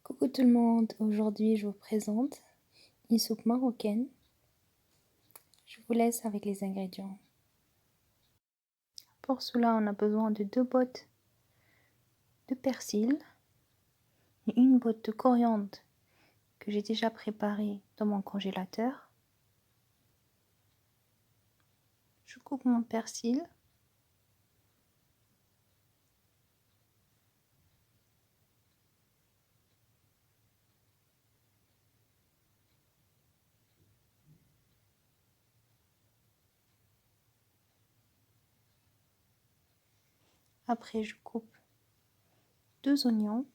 Coucou tout le monde, aujourd'hui je vous présente une soupe marocaine. Je vous laisse avec les ingrédients. Pour cela, on a besoin de 2 bottes de persil et une botte de coriandre que j'ai déjà préparée dans mon congélateur. Je coupe mon persil. Après, je coupe 2 oignons.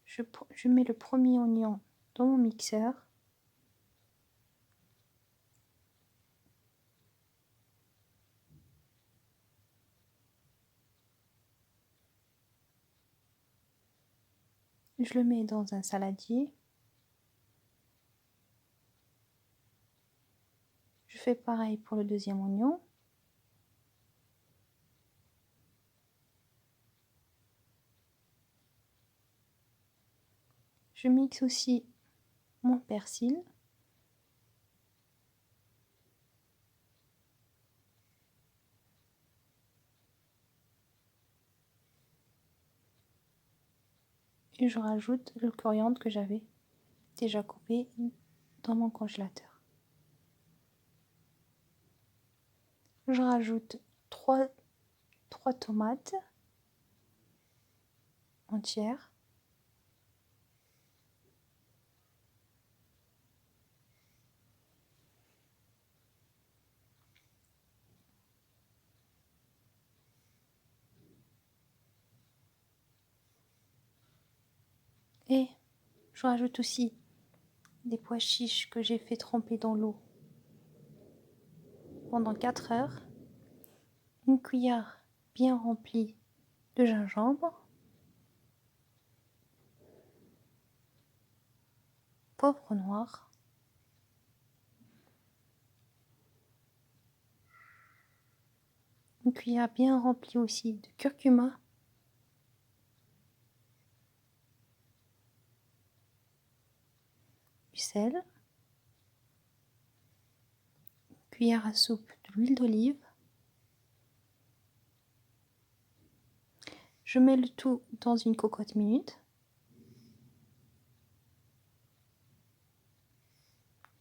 Je mets le premier oignon dans mon mixeur. Je le mets dans un saladier. Je fais pareil pour le deuxième oignon. Je mixe aussi mon persil. Et je rajoute le coriandre que j'avais déjà coupé dans mon congélateur. Je rajoute 3 tomates entières. Et je rajoute aussi des pois chiches que j'ai fait tremper dans l'eau pendant 4 heures. Une cuillère bien remplie de gingembre. Poivre noir. Une cuillère bien remplie aussi de curcuma. Du sel. Une cuillère à soupe d'huile d'olive. Je mets le tout dans une cocotte minute.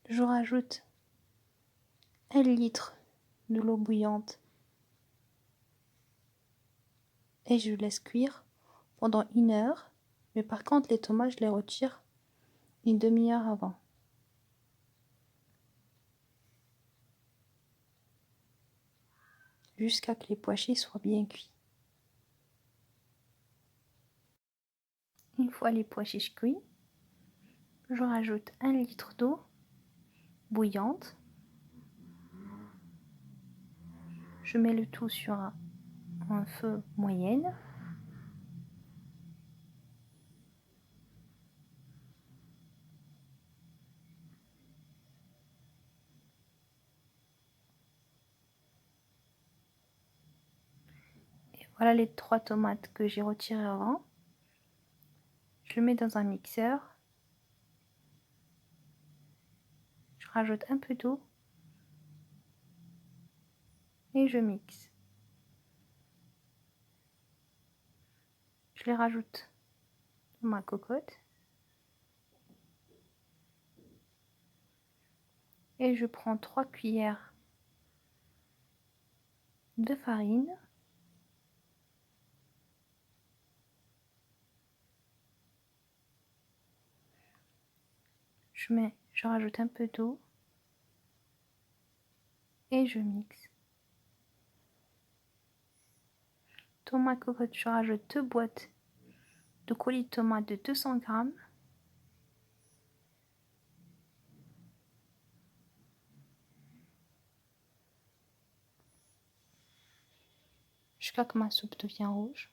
Je rajoute 1 litre de l'eau bouillante et je laisse cuire pendant 1 heure. Mais par contre, les tomates, je les retire une demi-heure avant. Jusqu'à que les pois chiches soient bien cuits. Une fois les pois chiches cuits, je rajoute 1 litre d'eau bouillante. Je mets le tout sur un feu moyenne. Et voilà les 3 tomates que j'ai retirées avant. Je le mets dans un mixeur. Je rajoute un peu d'eau et je mixe. Je les rajoute dans ma cocotte et je prends 3 cuillères de farine. Je rajoute un peu d'eau et je mixe. Dans ma cocotte, je rajoute 2 boîtes de coulis de tomates de 200 g. Jusqu'à ce que ma soupe devienne rouge.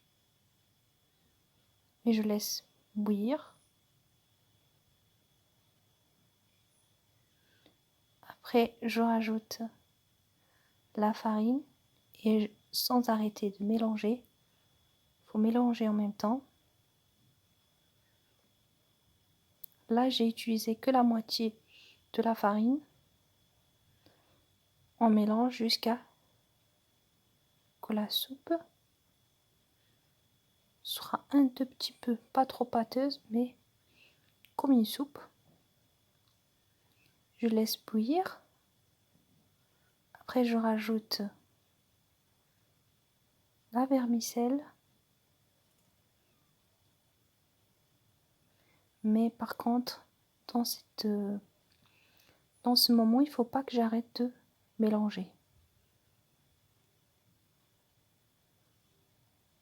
Et je laisse bouillir. Après, je rajoute la farine et sans arrêter de mélanger. Il faut mélanger en même temps. Là, j'ai utilisé que la moitié de la farine. On mélange jusqu'à que la soupe sera un tout petit peu, pas trop pâteuse, mais comme une soupe. Je laisse bouillir. Après, je rajoute la vermicelle. Mais par contre, dans ce moment, il ne faut pas que j'arrête de mélanger.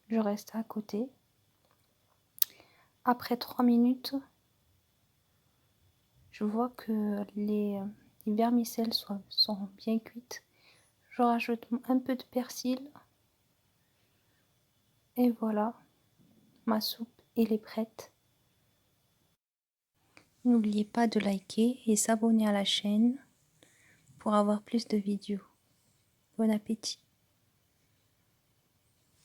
Je reste à côté. Après 3 minutes, je vois que les vermicelles sont bien cuites. Je rajoute un peu de persil. Et voilà, ma soupe, elle est prête. N'oubliez pas de liker et s'abonner à la chaîne pour avoir plus de vidéos. Bon appétit!